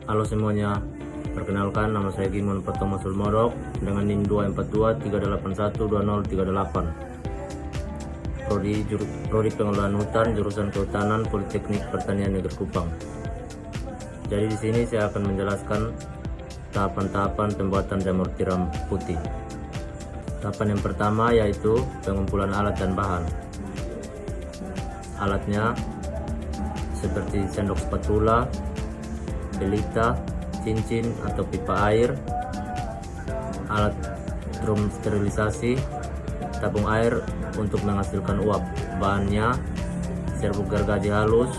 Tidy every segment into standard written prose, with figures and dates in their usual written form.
Halo semuanya, perkenalkan nama saya Gimon Patomo Sulmodok dengan NIM 242 3812038. Prodi Pengelolaan Hutan, jurusan Kehutanan, Politeknik Pertanian Negeri Kupang. Jadi di sini saya akan menjelaskan tahapan-tahapan pembuatan jamur tiram putih. Tahapan yang pertama yaitu pengumpulan alat dan bahan. Alatnya seperti sendok spatula, belita, cincin atau pipa air, alat drum sterilisasi, tabung air untuk menghasilkan uap. Bahannya serbuk gergaji halus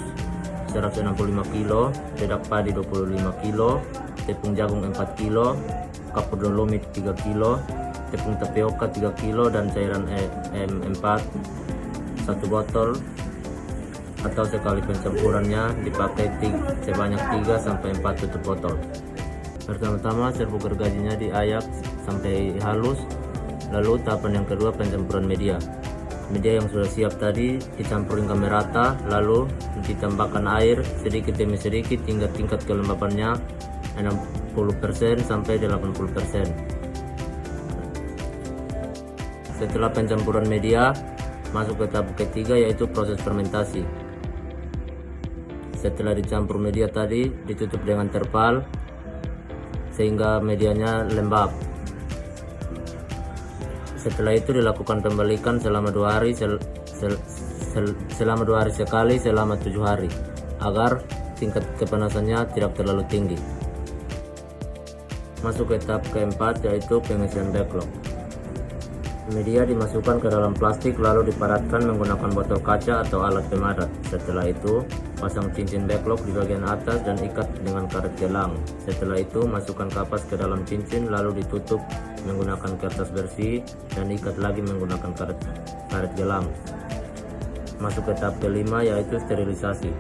165 kg, dedak padi 25 kg, tepung jagung 4 kg, kapur dolomit 3 kg, tepung tapioka 3 kg, dan cairan EM4 1 botol, atau sekali pencampurannya dipakai sebanyak 3-4 tutup botol. Pertama-tama serbuk gergajinya diayak sampai halus. Lalu tahapan yang kedua, pencampuran media. Media yang sudah siap tadi dicampurin ke merata, lalu ditambahkan air sedikit demi sedikit hingga tingkat kelembapannya 60% sampai 80%. Setelah pencampuran media, masuk ke tahap ketiga yaitu proses fermentasi. Setelah dicampur media tadi, ditutup dengan terpal sehingga medianya lembab. Setelah itu dilakukan pembalikan selama 2 hari selama 2 hari sekali selama 7 hari agar tingkat kepanasannya tidak terlalu tinggi. Masuk ke tahap keempat yaitu pengisian backlog. Media dimasukkan ke dalam plastik lalu dipadatkan menggunakan botol kaca atau alat pemadat. Setelah itu, pasang cincin backlog di bagian atas dan ikat dengan karet gelang. Setelah itu, masukkan kapas ke dalam cincin lalu ditutup menggunakan kertas bersih dan ikat lagi menggunakan karet gelang. Masuk ke tahap kelima yaitu sterilisasi.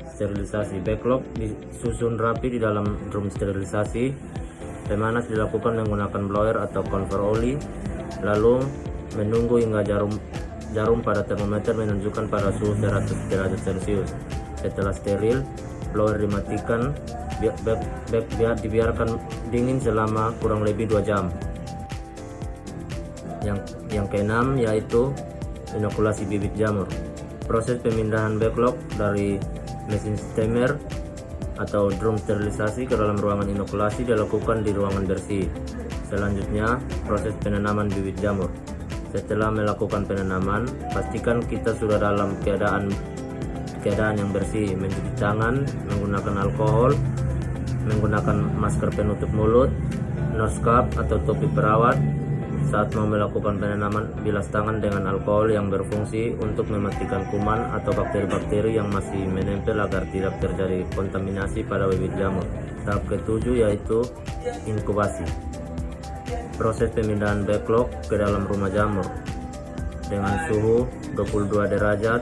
Sterilisasi backlog disusun rapi di dalam drum sterilisasi. Pemanas dilakukan menggunakan blower atau konver oli, lalu menunggu hingga jarum pada termometer menunjukkan pada suhu 100 derajat Celcius. Setelah steril, blower dimatikan, dibiarkan dingin selama kurang lebih 2 jam. Yang keenam yaitu inokulasi bibit jamur. Proses pemindahan backlog dari mesin steamer atau drum sterilisasi ke dalam ruangan inokulasi dilakukan di ruangan bersih. Selanjutnya, proses penanaman bibit jamur. Setelah melakukan penanaman, pastikan kita sudah dalam keadaan yang bersih, mencuci tangan, menggunakan alkohol, menggunakan masker penutup mulut, nose cap atau topi perawat. Saat mau melakukan penanaman, bilas tangan dengan alkohol yang berfungsi untuk mematikan kuman atau bakteri-bakteri yang masih menempel agar tidak terjadi kontaminasi pada bibit jamur. Tahap ketujuh yaitu inkubasi. Proses pemindahan backlog ke dalam rumah jamur dengan suhu 22 derajat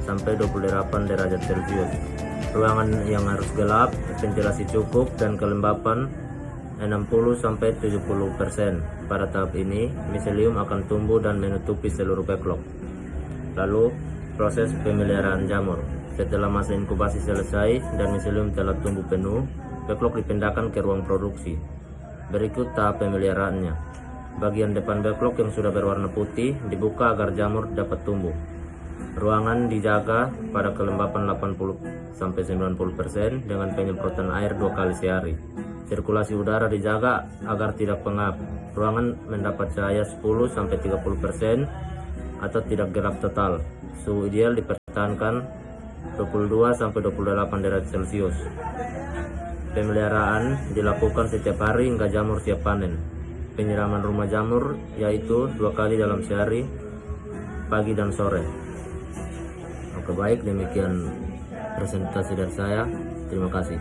sampai 28 derajat Celcius. Ruangan yang harus gelap, ventilasi cukup, dan kelembapan 60-70%. Pada tahap ini, miselium akan tumbuh dan menutupi seluruh backlog. Lalu, proses pemeliharaan jamur. Setelah masa inkubasi selesai dan miselium telah tumbuh penuh, backlog dipindahkan ke ruang produksi. Berikut tahap pemeliharaannya. Bagian depan backlog yang sudah berwarna putih dibuka agar jamur dapat tumbuh. Ruangan dijaga pada kelembapan 80-90% dengan penyemprotan air 2 kali sehari. Sirkulasi udara dijaga agar tidak pengap. Ruangan mendapat cahaya 10-30% atau tidak gelap total. Suhu ideal dipertahankan 22-28 derajat Celcius. Pemeliharaan dilakukan setiap hari hingga jamur siap panen. Penyiraman rumah jamur yaitu 2 kali dalam sehari, pagi dan sore. Oke, baik, demikian presentasi dari saya. Terima kasih.